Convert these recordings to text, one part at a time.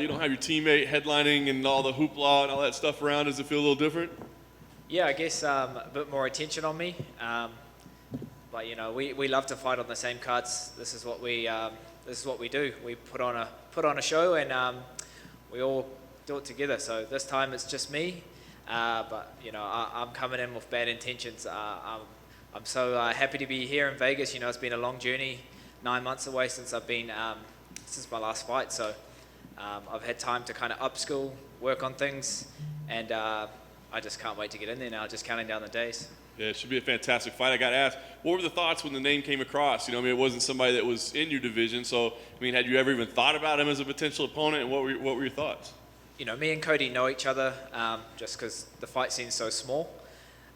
You don't have your teammate headlining and all the hoopla and all that stuff around. Does it feel a little different? Yeah, I guess a bit more attention on me. But we love to fight on the same cards. This is what we do. We put on a show, and we all do it together. So this time it's just me. But I'm coming in with bad intentions. I'm so happy to be here in Vegas. It's been a long journey, 9 months away since I've been since my last fight. So I've had time to kind of upskill, work on things, and I just can't wait to get in there now. Just counting down the days. Yeah, it should be a fantastic fight. I got to ask, what were the thoughts when the name came across? It wasn't somebody that was in your division. So, had you ever even thought about him as a potential opponent? And what were your thoughts? Me and Cody know each other just because the fight scene's so small.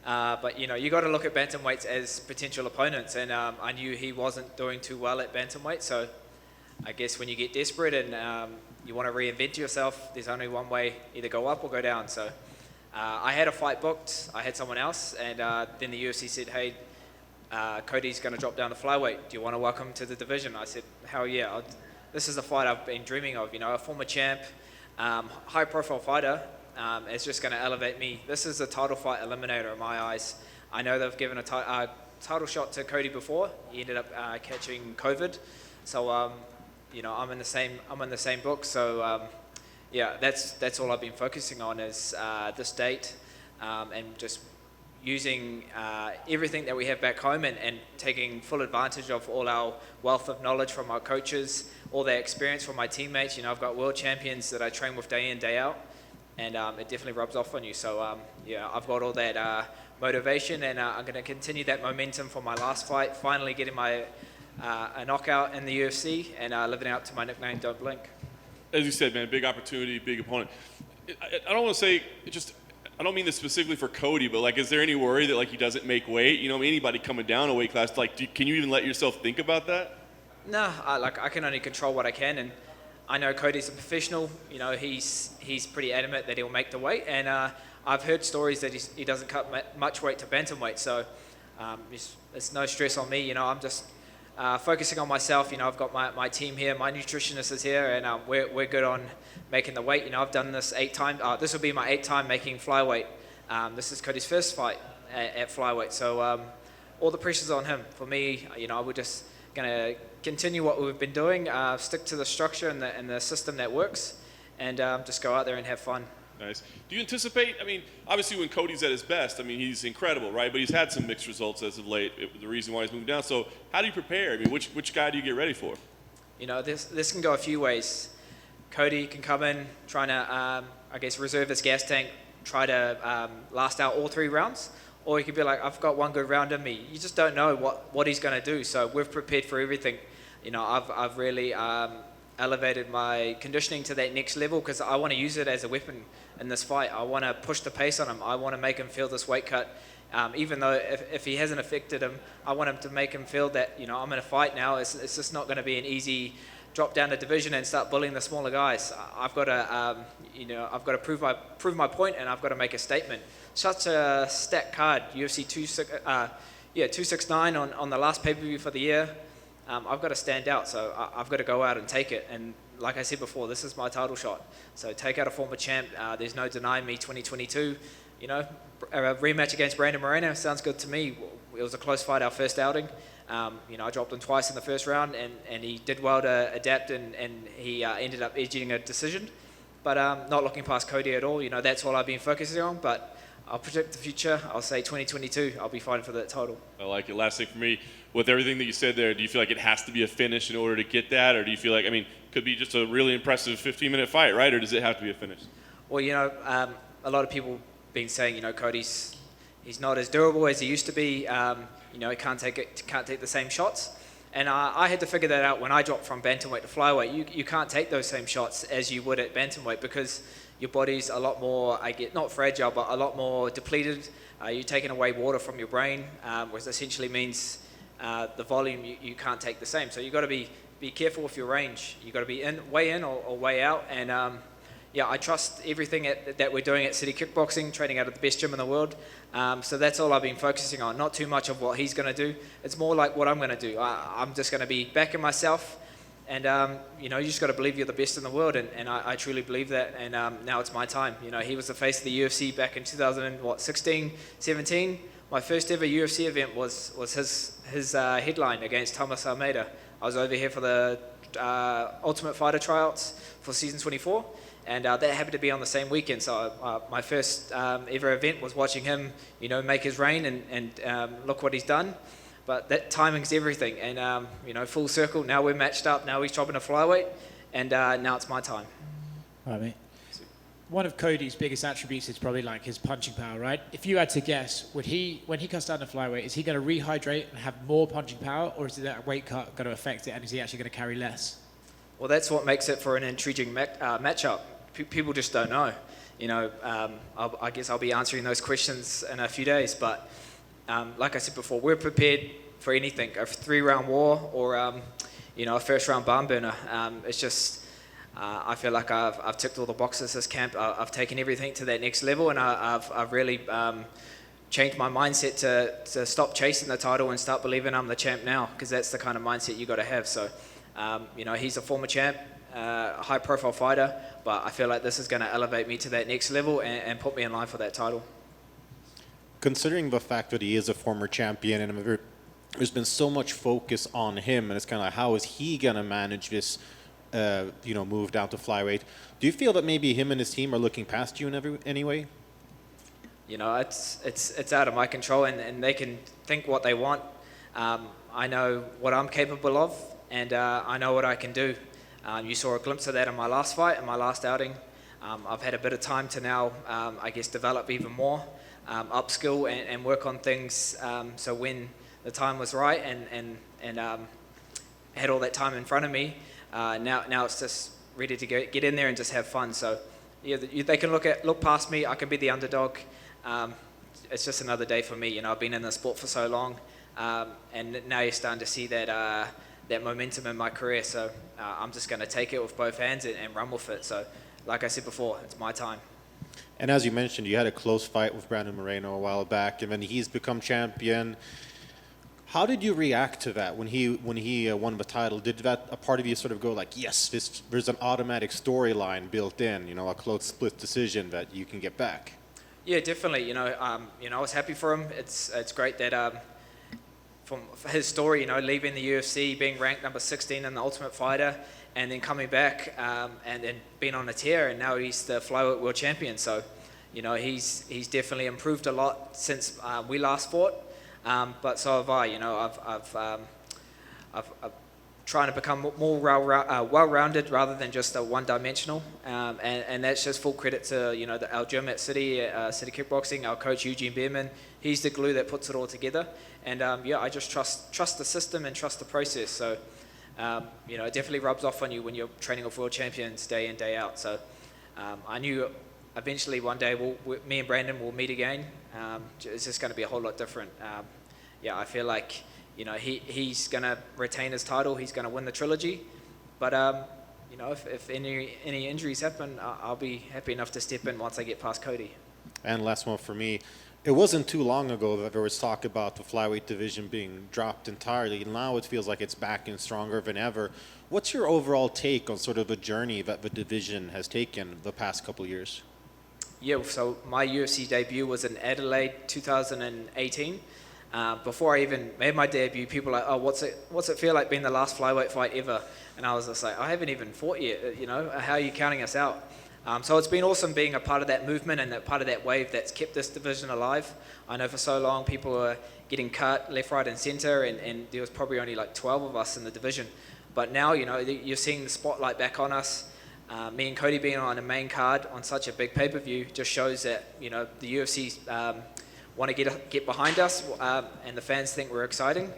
But you got to look at bantamweights as potential opponents, and I knew he wasn't doing too well at bantamweight. So, I guess when you get desperate and you want to reinvent yourself, there's only one way: either go up or go down. So. I had a fight booked, I had someone else, and then the UFC said, hey, Cody's going to drop down to flyweight. Do you want to welcome to the division? I said, hell yeah. This is the fight I've been dreaming of. A former champ, high-profile fighter is just going to elevate me. This is a title fight eliminator in my eyes. I know they've given a title shot to Cody before. He ended up catching COVID. So, I'm in the same book. So, yeah, that's all I've been focusing on is this date and just using everything that we have back home and taking full advantage of all our wealth of knowledge from our coaches, all their experience from my teammates. I've got world champions that I train with day in, day out, and it definitely rubs off on you. So, yeah, I've got all that motivation, and I'm going to continue that momentum from my last fight, finally getting a knockout in the UFC and living out to my nickname, Don't Blink. As you said, man, big opportunity, big opponent. I don't want to say, I don't mean this specifically for Cody, but is there any worry that he doesn't make weight? Anybody coming down a weight class, can you even let yourself think about that? No, I can only control what I can, and I know Cody's a professional. He's pretty adamant that he'll make the weight, and I've heard stories that he doesn't cut much weight to bantamweight, so it's no stress on me. I'm just focusing on myself. I've got my team here, my nutritionist is here, and we're good on making the weight. I've done this 8 times. This will be my 8th time making flyweight. This is Cody's first fight at flyweight, so all the pressure's on him. For me, we're just gonna continue what we've been doing, stick to the structure and the system that works, and just go out there and have fun. Nice. Do you anticipate, obviously when Cody's at his best, he's incredible, right? But he's had some mixed results as of late, the reason why he's moved down. So how do you prepare? Which guy do you get ready for? This can go a few ways. Cody can come in trying to, reserve his gas tank, try to last out all 3 rounds. Or he could be like, I've got one good round in me. You just don't know what he's going to do. So we've prepared for everything. I've really elevated my conditioning to that next level because I want to use it as a weapon in this fight. I want to push the pace on him. I want to make him feel this weight cut. Even though if he hasn't affected him, I want him to make him feel that, I'm in a fight now. It's just not going to be an easy drop down the division and start bullying the smaller guys. I've got to prove my point, and I've got to make a statement. Such a stacked card, UFC 269 on the last pay-per-view for the year. I've got to stand out, so I've got to go out and take it. And like I said before, this is my title shot. So take out a former champ. There's no denying me 2022. A rematch against Brandon Moreno sounds good to me. It was a close fight, our first outing. I dropped him twice in the first round, and he did well to adapt, and he ended up edging a decision. But not looking past Cody at all. That's all I've been focusing on. But I'll predict the future. I'll say 2022, I'll be fighting for that title. I like it. Last thing for me, with everything that you said there, do you feel like it has to be a finish in order to get that? Or do you feel like, could be just a really impressive 15-minute fight, right? Or does it have to be a finish? Well, a lot of people been saying, Cody's he's not as durable as he used to be. He can't take the same shots. And I had to figure that out when I dropped from bantamweight to flyweight. You can't take those same shots as you would at bantamweight because your body's a lot more, not fragile, but a lot more depleted. You're taking away water from your brain, which essentially means the volume you can't take the same. So you've got to be careful with your range. You've got to be way in or way out. And I trust everything that we're doing at City Kickboxing, training out of the best gym in the world. So that's all I've been focusing on. Not too much of what he's going to do. It's more like what I'm going to do. I'm just going to be backing myself you know, you just got to believe you're the best in the world, and I truly believe that. And now it's my time. You know, he was the face of the UFC back in 2016, 17. My first ever UFC event was his headline against Thomas Almeida. I was over here for the Ultimate Fighter tryouts for season 24, and that happened to be on the same weekend. So my first ever event was watching him, you know, make his reign, and look what he's done. But that timing's everything, and you know, full circle. Now we're matched up. Now he's dropping a flyweight, and now it's my time. All right, mate. One of Cody's biggest attributes is probably like his punching power, right? If you had to guess, when he cuts down to flyweight, is he going to rehydrate and have more punching power, or is that weight cut going to affect it, and is he actually going to carry less? Well, that's what makes it for an intriguing matchup. People just don't know. You know, I guess I'll be answering those questions in a few days, but. Like I said before, we're prepared for anything, a 3-round war or, you know, a first-round barn burner. It's just, I feel like I've ticked all the boxes this camp. I've taken everything to that next level, and I've really changed my mindset to stop chasing the title and start believing I'm the champ now, because that's the kind of mindset you got to have. So, you know, he's a former champ, a high-profile fighter, but I feel like this is going to elevate me to that next level and put me in line for that title. Considering the fact that he is a former champion and there's been so much focus on him, and it's kind of like, how is he going to manage this, you know, move down to flyweight? Do you feel that maybe him and his team are looking past you in any way? You know, it's out of my control, and they can think what they want. I know what I'm capable of, and I know what I can do. You saw a glimpse of that in my last fight, in my last outing. I've had a bit of time to now, I guess, develop even more. Upskill and work on things, so when the time was right and had all that time in front of me, now it's just ready to get in there and just have fun. So yeah, they can look past me. I can be the underdog. It's just another day for me. You know, I've been in the sport for so long, and now you're starting to see that momentum in my career. So I'm just going to take it with both hands and run with it. So like I said before, it's my time. And as you mentioned, you had a close fight with Brandon Moreno a while back, and then he's become champion. How did you react to that when he won the title? Did that a part of you sort of go like, yes, there's an automatic storyline built in, you know, a close split decision that you can get back? Yeah, definitely. You know, I was happy for him. It's great that from his story, you know, leaving the UFC, being ranked number 16 in the Ultimate Fighter, and then coming back and then being on a tear, and now he's the flyweight world champion. So, you know, he's definitely improved a lot since we last fought. But so have I. You know, I've trying to become more well-rounded rather than just a one-dimensional, and that's just full credit to, you know, our gym at City Kickboxing, our coach Eugene Behrman. He's the glue that puts it all together, and yeah, I just trust the system and trust the process. So. You know, it definitely rubs off on you when you're training with world champions day in, day out. So I knew eventually one day me and Brandon will meet again. It's just going to be a whole lot different. Yeah, I feel like, you know, he's going to retain his title. He's going to win the trilogy. But, you know, if any injuries happen, I'll be happy enough to step in once I get past Cody. And last one for me. It wasn't too long ago that there was talk about the flyweight division being dropped entirely. Now it feels like it's back and stronger than ever. What's your overall take on sort of the journey that the division has taken the past couple of years? Yeah, so my UFC debut was in Adelaide 2018. Before I even made my debut, people were like, oh, what's it feel like being the last flyweight fight ever? And I was just like, I haven't even fought yet, you know, how are you counting us out? So it's been awesome being a part of that movement and that part of that wave that's kept this division alive. I know for so long people were getting cut left, right, and center, and there was probably only like 12 of us in the division. But now, you know, you're seeing the spotlight back on us. Me and Cody being on a main card on such a big pay-per-view just shows that, you know, the UFC want to get behind us, and the fans think we're exciting.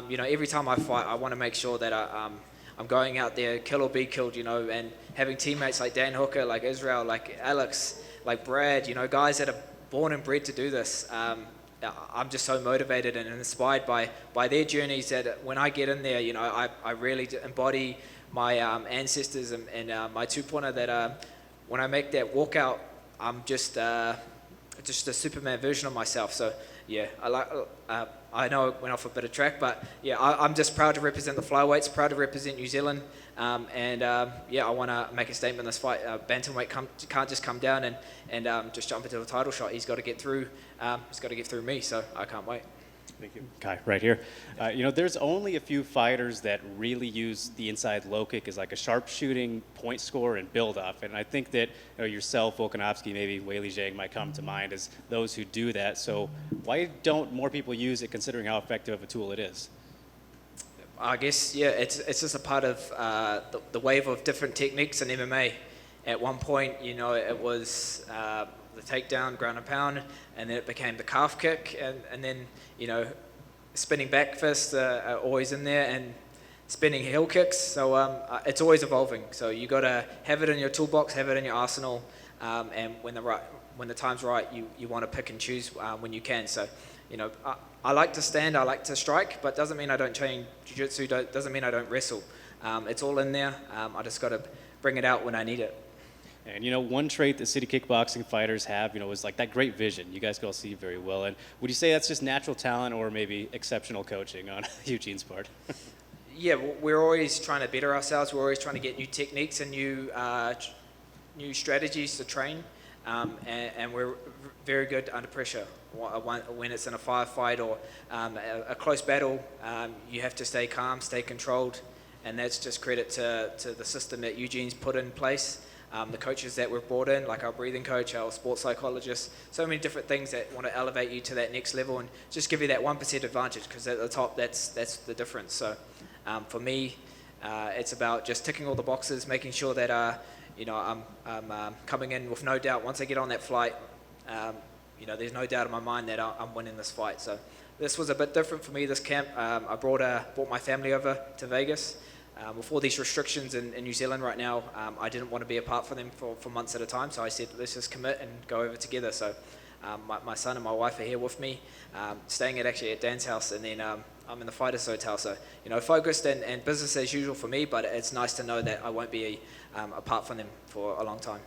You know, every time I fight, I want to make sure that I'm going out there, kill or be killed, you know, and having teammates like Dan Hooker, like Israel, like Alex, like Brad, you know, guys that are born and bred to do this. I'm just so motivated and inspired by their journeys that when I get in there, you know, I really embody my ancestors and my tupuna that when I make that walkout, I'm just a Superman version of myself. So yeah, I know it went off a bit of track, but yeah, I'm just proud to represent the flyweights, proud to represent New Zealand, and yeah, I want to make a statement in this fight. Bantamweight can't just come down and just jump into the title shot. He's got to get through. He's got to get through me, so I can't wait. Thank you. Kai, right here. There's only a few fighters that really use the inside low kick as like a sharpshooting point score and build up. And I think that yourself, Volkanovski, maybe Weili Zhang might come to mind as those who do that. So why don't more people use it, considering how effective of a tool it is? I guess, yeah, it's just a part of the wave of different techniques in MMA. At one point, it was the takedown, ground and pound, and then it became the calf kick, and then, spinning back fists are always in there, and spinning heel kicks. So it's always evolving. So you got to have it in your toolbox, have it in your arsenal, and when the time's right, you want to pick and choose when you can. So, I like to stand, I like to strike, but doesn't mean I don't train jiu-jitsu, doesn't mean I don't wrestle. It's all in there. I just got to bring it out when I need it. And one trait that city kickboxing fighters have, is like that great vision. You guys can all see very well. And would you say that's just natural talent or maybe exceptional coaching on Eugene's part? Yeah, we're always trying to better ourselves. We're always trying to get new techniques and new strategies to train. And we're very good under pressure. When it's in a firefight or a close battle, you have to stay calm, stay controlled. And that's just credit to the system that Eugene's put in place. The coaches that we've brought in, like our breathing coach, our sports psychologist, so many different things that want to elevate you to that next level and just give you that 1% advantage, because at the top, that's the difference. So for me, it's about just ticking all the boxes, making sure that I'm coming in with no doubt. Once I get on that flight, there's no doubt in my mind that I'm winning this fight. So this was a bit different for me, this camp. I brought my family over to Vegas. With all these restrictions in New Zealand right now, I didn't want to be apart from them for months at a time, so I said, let's just commit and go over together. So my son and my wife are here with me, staying at Dan's house, and then I'm in the Fighters Hotel. So, focused and business as usual for me, but it's nice to know that I won't be apart from them for a long time.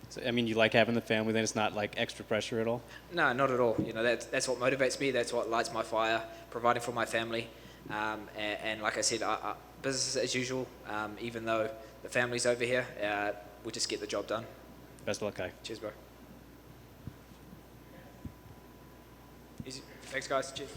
So, you like having the family, then it's not like extra pressure at all? No, not at all. That's what motivates me, that's what lights my fire, providing for my family. And like I said, business as usual, even though the family's over here, we'll just get the job done. Best of luck, Kai. Cheers, bro. Easy. Thanks, guys. Cheers.